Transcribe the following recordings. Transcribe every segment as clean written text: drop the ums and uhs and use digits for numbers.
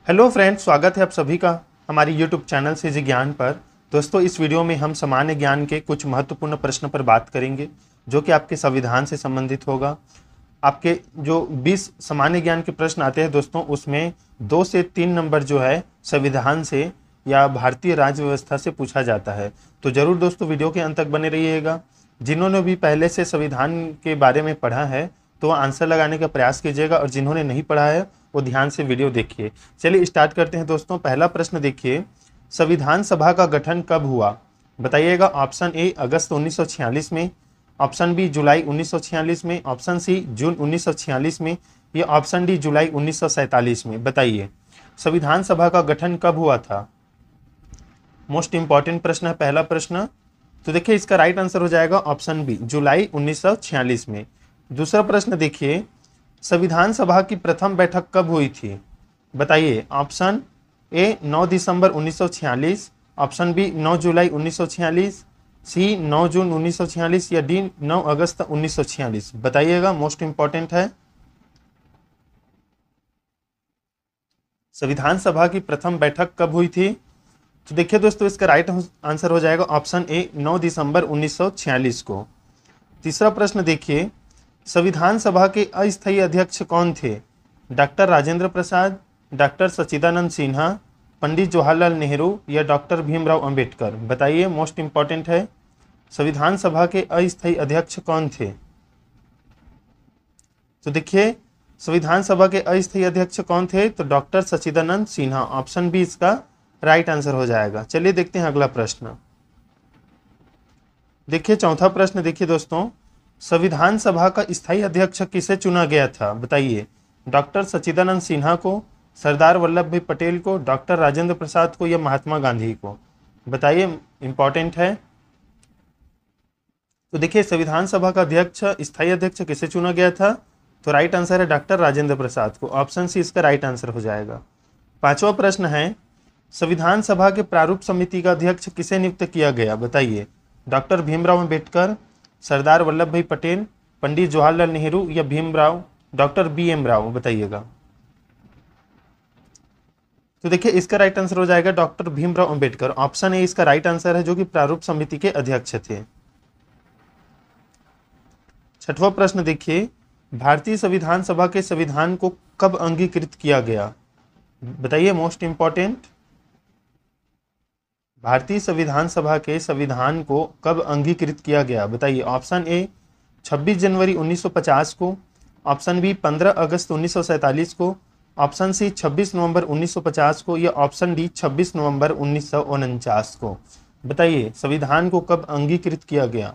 Hello friends, स्वागत है आप सभी का हमारी यूट्यूब चैनल से जी ज्ञान पर। दोस्तों, इस वीडियो में हम सामान्य ज्ञान के कुछ महत्वपूर्ण प्रश्न पर बात करेंगे जो कि आपके संविधान से संबंधित होगा। आपके जो 20 सामान्य ज्ञान के प्रश्न आते हैं दोस्तों, उसमें 2 से 3 नंबर जो है संविधान से या भारतीय राज्य व्यवस्था से पूछा जाता है। तो जरूर दोस्तों वीडियो के अंत तक बने रहिएगा। जिन्होंने भी पहले से संविधान के बारे में पढ़ा है तो वह आंसर लगाने का प्रयास कीजिएगा, और जिन्होंने नहीं पढ़ा है वो ध्यान से वीडियो देखिए। चलिए स्टार्ट करते हैं दोस्तों। पहला प्रश्न देखिए, संविधान सभा का गठन कब हुआ? बताइएगा। ऑप्शन ए अगस्त 1946 में, ऑप्शन बी जुलाई 1946 में, ऑप्शन सी जून 1946 में, या ऑप्शन डी जुलाई 1947 में। बताइए संविधान सभा का गठन कब हुआ था। मोस्ट इंपॉर्टेंट प्रश्न है पहला प्रश्न। तो देखिए इसका राइट आंसर हो जाएगा ऑप्शन बी जुलाई 1946 में। दूसरा प्रश्न देखिए, संविधान सभा की प्रथम बैठक कब हुई थी? बताइए। ऑप्शन ए 9 दिसंबर 1946, ऑप्शन बी 9 जुलाई 1946, सी 9 जून 1946, या डी 9 अगस्त 1946। बताइएगा, मोस्ट इंपॉर्टेंट है। संविधान सभा की प्रथम बैठक कब हुई थी? तो देखिए दोस्तों इसका राइट आंसर हो जाएगा ऑप्शन ए 9 दिसंबर 1946 को। तीसरा प्रश्न देखिए, संविधान सभा के अस्थायी अध्यक्ष कौन थे? डॉक्टर राजेंद्र प्रसाद, डॉक्टर सच्चिदानंद सिन्हा, पंडित जवाहरलाल नेहरू, या डॉक्टर भीमराव अंबेडकर। बताइए, मोस्ट इंपॉर्टेंट है। संविधान सभा के अस्थायी अध्यक्ष कौन थे? तो देखिए संविधान सभा के अस्थायी अध्यक्ष कौन थे? तो डॉक्टर सच्चिदानंद सिन्हा। ऑप्शन बी इसका राइट आंसर हो जाएगा। चलिए देखते हैं अगला प्रश्न। देखिए चौथा प्रश्न देखिए दोस्तों, संविधान सभा का स्थायी अध्यक्ष किसे चुना गया था? बताइए। डॉक्टर सच्चिदानंद सिन्हा को, सरदार वल्लभ भाई पटेल को, डॉक्टर राजेंद्र प्रसाद को, या महात्मा गांधी को। बताइए, इंपॉर्टेंट है। तो देखिए संविधान सभा का अध्यक्ष, स्थायी अध्यक्ष किसे चुना गया था? तो राइट आंसर है डॉक्टर राजेंद्र प्रसाद को। ऑप्शन सी इसका राइट आंसर हो जाएगा। पांचवा प्रश्न है, संविधान सभा के प्रारूप समिति का अध्यक्ष किसे नियुक्त किया गया? बताइए। डॉक्टर भीमराव अंबेडकर, सरदार वल्लभ भाई पटेल, पंडित जवाहरलाल नेहरू, या भीमराव डॉक्टर BM राव। बताइएगा। तो देखिए इसका राइट आंसर हो जाएगा doctor Bhimrao Ambedkar. Option A इसका राइट आंसर है, जो कि प्रारूप समिति के अध्यक्ष थे। छठवां प्रश्न देखिए, भारतीय संविधान सभा के संविधान को कब अंगीकृत किया गया? बताइए, मोस्ट इंपॉर्टेंट। भारतीय संविधान सभा के संविधान को कब अंगीकृत किया गया? बताइए। ऑप्शन ए 26 जनवरी 1950 को, ऑप्शन बी 15 अगस्त 1947 को, ऑप्शन सी 26 नवंबर 1950 को, या ऑप्शन डी 26 नवंबर 1949 को। बताइए संविधान को कब अंगीकृत किया गया?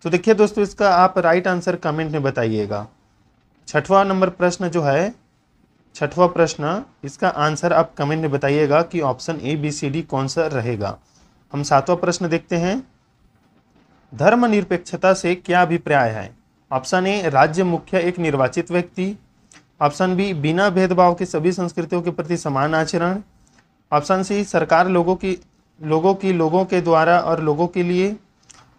तो देखिए दोस्तों इसका आप राइट आंसर कमेंट में बताइएगा। छठवां नंबर प्रश्न जो है, छठवां प्रश्न, इसका आंसर आप कमेंट में बताइएगा कि option A B C D कौन सा रहेगा। हम सातवां प्रश्न देखते हैं, धर्मनिरपेक्षता से क्या अभिप्राय है? ऑप्शन ए राज्य मुख्य एक निर्वाचित व्यक्ति, ऑप्शन बी बिना भेदभाव के सभी संस्कृतियों के प्रति समान आचरण, ऑप्शन सी सरकार लोगों के द्वारा और लोगों के लिए,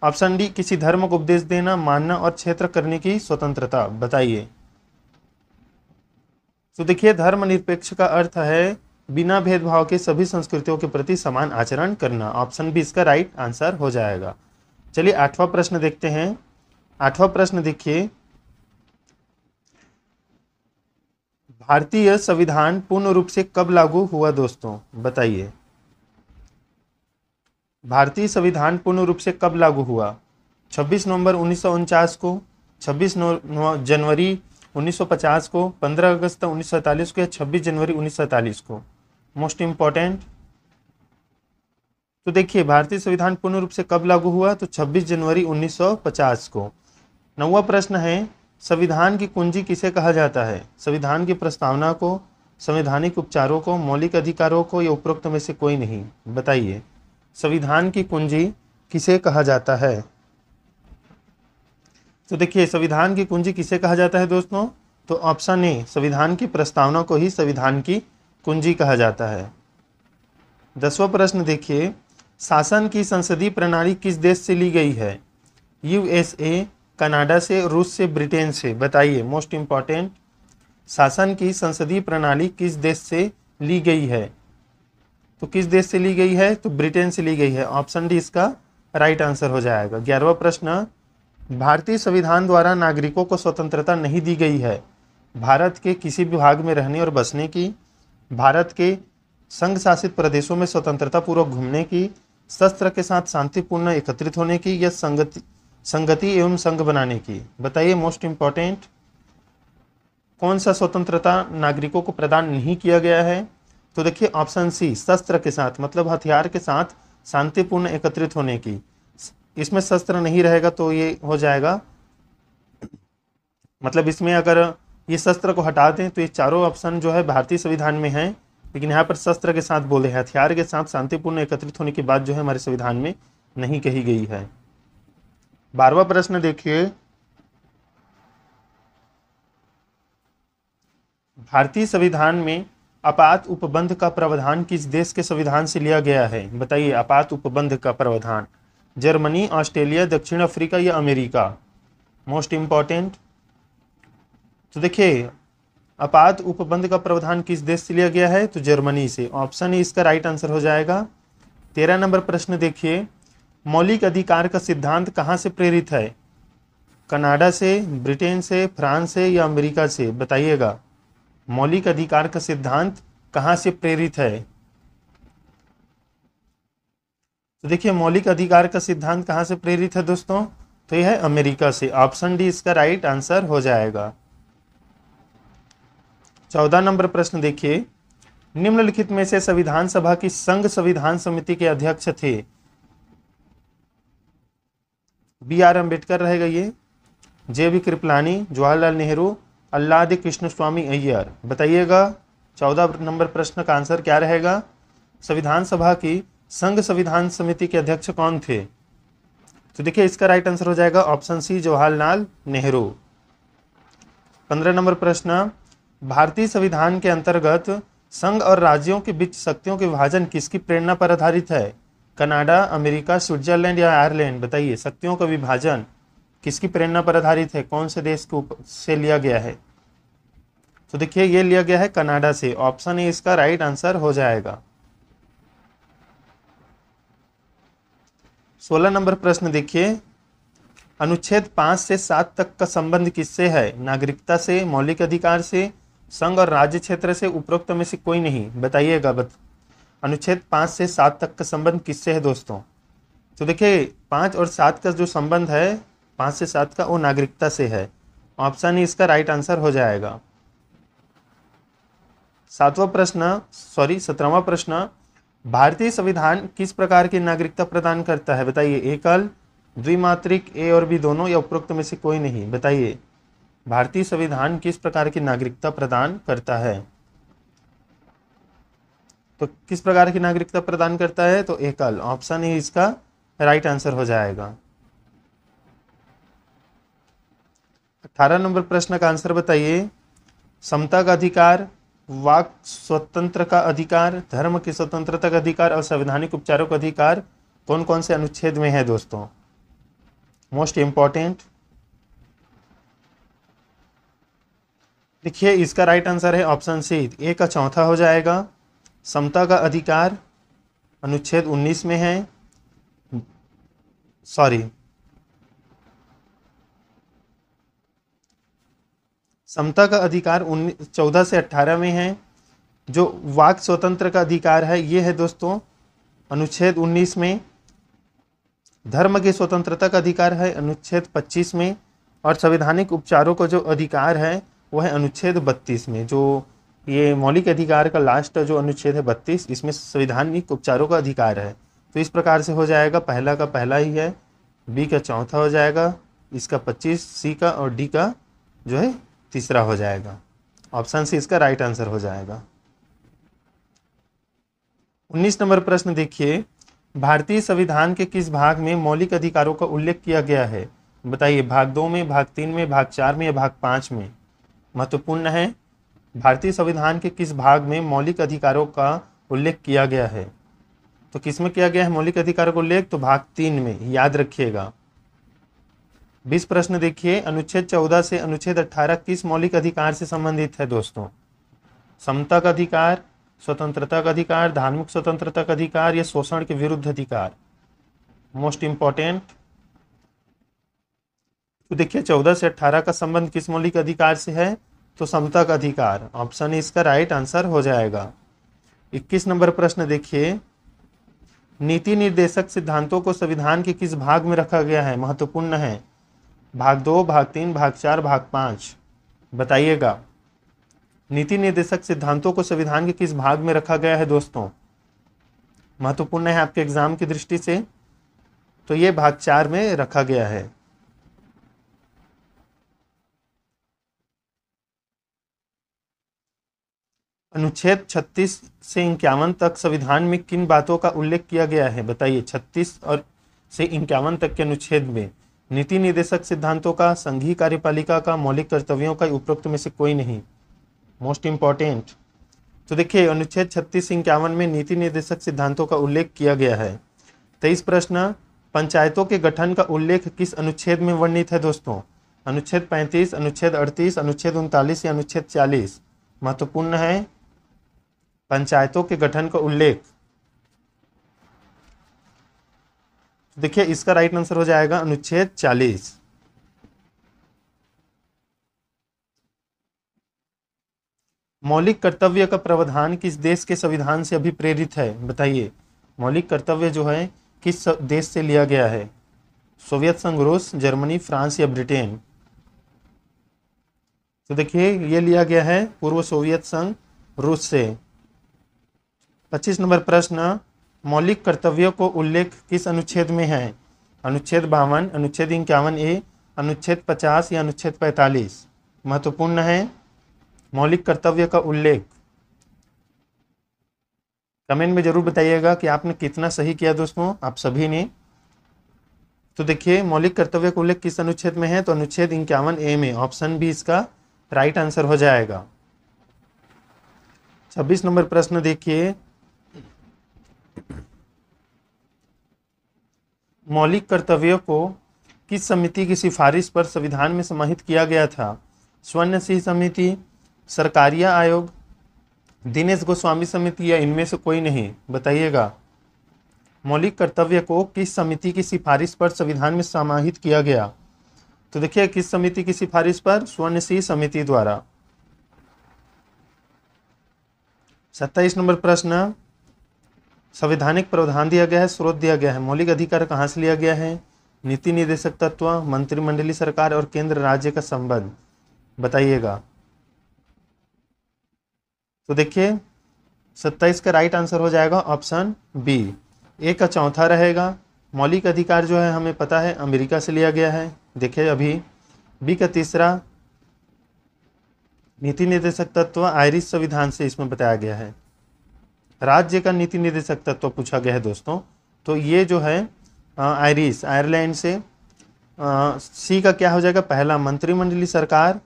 ऑप्शन डी किसी धर्म को उपदेश देना, मानना और क्षेत्र करने की स्वतंत्रता। बताइए। तो देखिए धर्मनिरपेक्ष का अर्थ है बिना भेदभाव के सभी संस्कृतियों के प्रति समान आचरण करना। ऑप्शन बी इसका राइट आंसर हो जाएगा। चलिए आठवां प्रश्न देखते हैं। आठवां प्रश्न देखिए, भारतीय संविधान पूर्ण रूप से कब लागू हुआ? दोस्तों बताइए, भारतीय संविधान पूर्ण रूप से कब लागू हुआ? 26 नवंबर 1949 को, 26 जनवरी 1950 को, 15 अगस्त 1947 को, या 26 जनवरी 1947 को। Most important. तो देखिए भारतीय संविधान पूर्ण रूप से कब लागू हुआ? तो 26 जनवरी 1950 को। नौवां प्रश्न है, संविधान की कुंजी किसे कहा जाता है? संविधान की प्रस्तावना को, संवैधानिक उपचारों को, मौलिक अधिकारों को, या उपरोक्त में से कोई नहीं। बताइए संविधान की कुंजी किसे कहा जाता है? तो देखिए संविधान की कुंजी किसे कहा जाता है दोस्तों? तो ऑप्शन ए संविधान की प्रस्तावना को ही संविधान की कुंजी कहा जाता है। 10वां प्रश्न देखिए, शासन की संसदीय प्रणाली किस देश से ली गई है? USA, कनाडा से, रूस से, ब्रिटेन से। बताइए, मोस्ट इंपॉर्टेंट। शासन की संसदीय प्रणाली किस देश से ली गई है? तो किस देश से ली गई है? तो ब्रिटेन से ली गई है। ऑप्शन डी इसका राइट आंसर हो जाएगा। 11वां प्रश्न, भारतीय संविधान द्वारा नागरिकों को स्वतंत्रता नहीं दी गई है भारत के किसी भी भाग में रहने और बसने की, भारत के संघ शासित प्रदेशों में स्वतंत्रता पूर्वक घूमने की, शस्त्र के साथ शांतिपूर्ण एकत्रित होने की, या संगति एवं संघ बनाने की। बताइए मोस्ट इंपॉर्टेंट, कौन सा स्वतंत्रता नागरिकों को प्रदान नहीं किया गया है? तो देखिए ऑप्शन सी, शस्त्र के साथ, मतलब हथियार के साथ शांतिपूर्ण एकत्रित होने की। इसमें शस्त्र नहीं रहेगा तो ये हो जाएगा, मतलब इसमें अगर ये शस्त्र को हटा दें तो ये चारों ऑप्शन जो है भारतीय संविधान में है, लेकिन यहाँ पर शस्त्र के साथ बोले हैं, हथियार के साथ शांतिपूर्ण एकत्रित होने की बात जो है हमारे संविधान में नहीं कही गई है। 12वां प्रश्न देखिए, भारतीय संविधान में आपात उपबंध का प्रावधान किस देश के संविधान से लिया गया है? बताइए, आपात उपबंध का प्रावधान जर्मनी, ऑस्ट्रेलिया, दक्षिण अफ्रीका या अमेरिका? मोस्ट इंपॉर्टेंट, तो देखिए आपात उपबंध का प्रावधान किस देश से लिया गया है? तो जर्मनी से। ऑप्शन ई इसका राइट आंसर हो जाएगा। 13 नंबर प्रश्न देखिए, मौलिक अधिकार का सिद्धांत कहाँ से प्रेरित है? कनाडा से, ब्रिटेन से, फ्रांस से या अमेरिका से? बताइएगा, मौलिक अधिकार का सिद्धांत कहाँ से प्रेरित है? तो देखिए मौलिक अधिकार का सिद्धांत कहाँ से प्रेरित है दोस्तों? तो यह है अमेरिका से। ऑप्शन डी इसका राइट आंसर हो जाएगा। 14 नंबर प्रश्न देखिए, निम्नलिखित में से संविधान सभा की संघ संविधान समिति के अध्यक्ष थे? बी.आर. अम्बेडकर रहेगा ये, जे.बी. कृपलानी, जवाहरलाल नेहरू, अल्लादी कृष्ण स्वामी अय्यर? बताइएगा 14 नंबर प्रश्न का आंसर क्या रहेगा? संविधान सभा की संघ संविधान समिति के अध्यक्ष कौन थे? तो देखिए इसका राइट आंसर हो जाएगा option C, Jawaharlal Nehru. 15 number प्रश्न, भारतीय संविधान के अंतर्गत संघ और राज्यों के बीच शक्तियों के विभाजन किसकी प्रेरणा पर आधारित है? कनाडा, अमेरिका, स्विट्जरलैंड या आयरलैंड? बताइए, शक्तियों का विभाजन किसकी प्रेरणा पर आधारित है? कौन से देश से लिया गया है? तो देखिए ये लिया गया है कनाडा से। ऑप्शन ए इसका राइट आंसर हो जाएगा। 16 नंबर प्रश्न देखिए, अनुच्छेद 5 से 7 तक का संबंध किससे है? नागरिकता से, मौलिक अधिकार से, संघ और राज्य क्षेत्र से, उपरोक्त में से कोई नहीं? बताइएगा अनुच्छेद 5 से 7 तक का संबंध किससे है दोस्तों? तो देखिए 5 और 7 का जो संबंध है 5 से 7 का, वो नागरिकता से है। ऑप्शन ही इसका राइट आंसर हो जाएगा। 17वां प्रश्न, भारतीय संविधान किस प्रकार की नागरिकता प्रदान करता है? बताइए, एकल, द्विमात्रिक, ए और बी दोनों या उपरोक्त में से कोई नहीं? बताइए, भारतीय संविधान किस प्रकार की नागरिकता प्रदान करता है? तो किस प्रकार की नागरिकता प्रदान करता है? तो एकल। ऑप्शन ही इसका राइट आंसर हो जाएगा। 18 नंबर प्रश्न का आंसर बताइए, समता का अधिकार, वाक स्वतंत्र का अधिकार, धर्म की स्वतंत्रता का अधिकार और संवैधानिक उपचारों का अधिकार कौन कौन से अनुच्छेद में है दोस्तों? मोस्ट इंपॉर्टेंट, देखिए इसका राइट आंसर है ऑप्शन सी, ए का चौथा हो जाएगा। समता का अधिकार अनुच्छेद 19 में है, समता का अधिकार 14 से 18 में है। जो वाक स्वतंत्र का अधिकार है ये है दोस्तों अनुच्छेद 19 में। धर्म की स्वतंत्रता का अधिकार है अनुच्छेद 25 में, और संवैधानिक उपचारों का जो अधिकार है वह है अनुच्छेद 32 में। जो ये मौलिक अधिकार का लास्ट जो अनुच्छेद है 32, इसमें संवैधानिक उपचारों का अधिकार है। तो इस प्रकार से हो जाएगा, पहला का पहला ही है, बी का चौथा हो जाएगा, इसका 25, सी का और डी का जो है तीसरा हो जाएगा। ऑप्शन सी इसका राइट आंसर हो जाएगा। 19 नंबर प्रश्न देखिए, भारतीय संविधान के किस भाग में मौलिक अधिकारों का उल्लेख किया गया है? बताइए, भाग 2 में, भाग 3 में, भाग 4 में या भाग 5 में? महत्वपूर्ण है, भारतीय संविधान के किस भाग में मौलिक अधिकारों का उल्लेख किया गया है? तो किस में किया गया है मौलिक अधिकारों का उल्लेख? तो भाग 3 में, याद रखिएगा। 20 प्रश्न देखिए, अनुच्छेद 14 से अनुच्छेद 18 किस मौलिक अधिकार से संबंधित है दोस्तों? समता का अधिकार, स्वतंत्रता का अधिकार, धार्मिक स्वतंत्रता का अधिकार या शोषण के विरुद्ध अधिकार? Most important. तो देखिए 14 से 18 का संबंध किस मौलिक अधिकार से है? तो समता का अधिकार। ऑप्शन इसका राइट आंसर हो जाएगा। 21 नंबर प्रश्न देखिए, नीति निर्देशक सिद्धांतों को संविधान के किस भाग में रखा गया है? महत्वपूर्ण है। भाग 2, भाग 3, भाग 4, भाग 5? बताइएगा। नीति निर्देशक सिद्धांतों को संविधान के किस भाग में रखा गया है दोस्तों? महत्वपूर्ण है आपके एग्जाम की दृष्टि से। तो ये भाग 4 में रखा गया है। अनुच्छेद 36 से 51 तक संविधान में किन बातों का उल्लेख किया गया है? बताइए। 36 और से 51 तक के अनुच्छेद में नीति निर्देशक सिद्धांतों का, संघीय कार्यपालिका का, मौलिक कर्तव्यों का, उपरोक्त में से कोई नहीं। Most important. तो देखिए अनुच्छेद 36 से 51 में नीति निर्देशक सिद्धांतों का उल्लेख किया गया है। 23 प्रश्न, पंचायतों के गठन का उल्लेख किस अनुच्छेद में वर्णित है दोस्तों? अनुच्छेद 35, अनुच्छेद 38, अनुच्छेद 39 या अनुच्छेद 40? महत्वपूर्ण है पंचायतों के गठन का उल्लेख। देखिए इसका राइट आंसर हो जाएगा अनुच्छेद 40। मौलिक कर्तव्य का प्रावधान किस देश के संविधान से अभिप्रेरित है? बताइए। मौलिक कर्तव्य जो है किस देश से लिया गया है? सोवियत संघ, रूस, जर्मनी, फ्रांस या ब्रिटेन? तो देखिए ये लिया गया है पूर्व सोवियत संघ, रूस से। 25 नंबर प्रश्न, मौलिक कर्तव्यों को उल्लेख किस अनुच्छेद में है? अनुच्छेद 52, अनुच्छेद 51A, अनुच्छेद 50 या अनुच्छेद 45? महत्वपूर्ण है मौलिक कर्तव्य का उल्लेख। कमेंट में जरूर बताइएगा कि आपने कितना सही किया दोस्तों, आप सभी ने। तो देखिए मौलिक कर्तव्य का उल्लेख किस अनुच्छेद में है? तो अनुच्छेद 51A में। ऑप्शन बी इसका राइट आंसर हो जाएगा। 26 नंबर प्रश्न देखिए, मौलिक कर्तव्यों को किस समिति की सिफारिश पर संविधान में समाहित किया गया था? स्वर्ण सिंह समिति, सरकारिया आयोग, दिनेश गोस्वामी समिति या इनमें से कोई नहीं? बताइएगा। मौलिक कर्तव्य को किस समिति की सिफारिश पर संविधान में समाहित किया गया? तो देखिए किस समिति की सिफारिश पर? स्वर्ण सिंह समिति द्वारा। 27 नंबर प्रश्न, संवैधानिक प्रावधान दिया गया है, स्रोत दिया गया है, मौलिक अधिकार कहाँ से लिया गया है? नीति निर्देशक तत्व, मंत्रिमंडलीय सरकार और केंद्र राज्य का संबंध? बताइएगा। तो देखिए 27 का राइट आंसर हो जाएगा ऑप्शन बी। ए का चौथा रहेगा। मौलिक अधिकार जो है हमें पता है अमेरिका से लिया गया है। देखिए अभी बी का तीसरा, नीति निर्देशक तत्व आयरिश संविधान से इसमें बताया गया है। राज्य का नीति निर्देशक तत्व पूछा गया है दोस्तों, तो ये जो है आयरिश, आयरलैंड से। सी का क्या हो जाएगा? पहला, मंत्रिमंडलीय सरकार,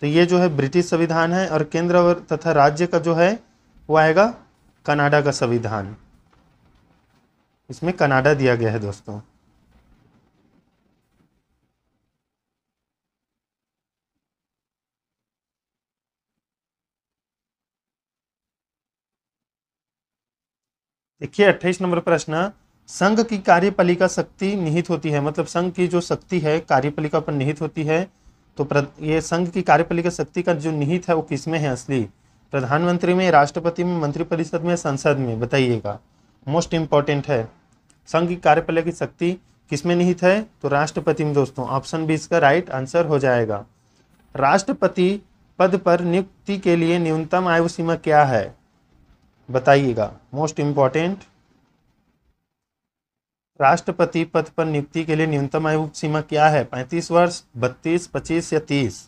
तो ये जो है ब्रिटिश संविधान है। और केंद्र और तथा राज्य का जो है वो आएगा कनाडा का संविधान। इसमें कनाडा दिया गया है दोस्तों। देखिए 28 नंबर प्रश्न, संघ की कार्यपालिका शक्ति निहित होती है, मतलब संघ की जो शक्ति है कार्यपालिका पर निहित होती है। तो ये संघ की कार्यपालिका शक्ति का जो निहित है वो किसमें है असली? प्रधानमंत्री में, राष्ट्रपति में, मंत्रिपरिषद में, संसद में? बताइएगा। मोस्ट इंपॉर्टेंट है, संघ की कार्यपालिका शक्ति किसमें निहित है? तो राष्ट्रपति में दोस्तों। ऑप्शन बी इसका राइट आंसर हो जाएगा। राष्ट्रपति पद पर नियुक्ति के लिए न्यूनतम आयु सीमा क्या है? बताइएगा। मोस्ट इंपॉर्टेंट, राष्ट्रपति पद पर नियुक्ति के लिए न्यूनतम आयु सीमा क्या है? 35 वर्ष, 32, 25 या 30?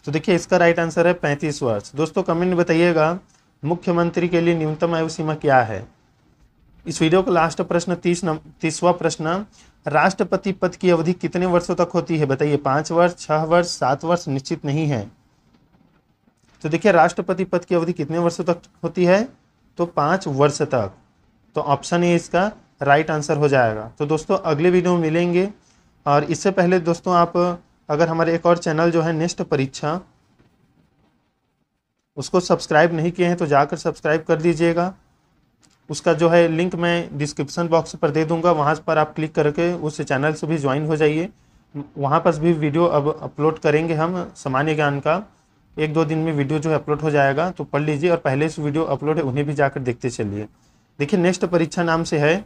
तो देखिए इसका राइट आंसर है 35 वर्ष। दोस्तों कमेंट में बताइएगा मुख्यमंत्री के लिए न्यूनतम आयु सीमा क्या है। इस वीडियो का लास्ट प्रश्न 30वां प्रश्न, राष्ट्रपति पद की अवधि कितने वर्षों तक होती है? बताइए। 5 वर्ष, 6 वर्ष, 7 वर्ष? निश्चित नहीं है। तो देखिए राष्ट्रपति पद की अवधि कितने वर्षों तक होती है? तो 5 वर्ष तक। तो ऑप्शन ए इसका राइट आंसर हो जाएगा। तो दोस्तों अगले वीडियो में मिलेंगे। और इससे पहले दोस्तों आप अगर हमारे एक और चैनल जो है नेक्स्ट परीक्षा, उसको सब्सक्राइब नहीं किए हैं तो जाकर सब्सक्राइब कर दीजिएगा। उसका जो है लिंक मैं डिस्क्रिप्शन बॉक्स पर दे दूंगा, वहाँ पर आप क्लिक करके उस चैनल से भी ज्वाइन हो जाइए। वहाँ पर भी वीडियो अब अपलोड करेंगे हम सामान्य ज्ञान का। 1-2 दिन में वीडियो जो है अपलोड हो जाएगा, तो पढ़ लीजिए। और पहले से वीडियो अपलोड है उन्हें भी जाकर देखते चलिए। देखिए नेक्स्ट परीक्षा नाम से है,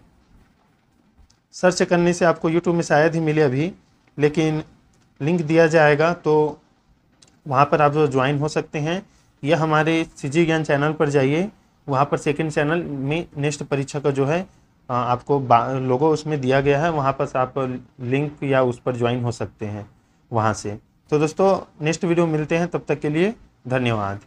सर्च करने से आपको यूट्यूब में शायद ही मिले अभी, लेकिन लिंक दिया जाएगा तो वहाँ पर आप जो ज्वाइन हो सकते हैं। या हमारे सीजी ज्ञान चैनल पर जाइए, वहाँ पर सेकंड चैनल में नेक्स्ट परीक्षा का जो है आपको लोगो उसमें दिया गया है, वहाँ पर आप लिंक या उस पर ज्वाइन हो सकते हैं वहाँ से। तो दोस्तों नेक्स्ट वीडियो मिलते हैं, तब तक के लिए धन्यवाद।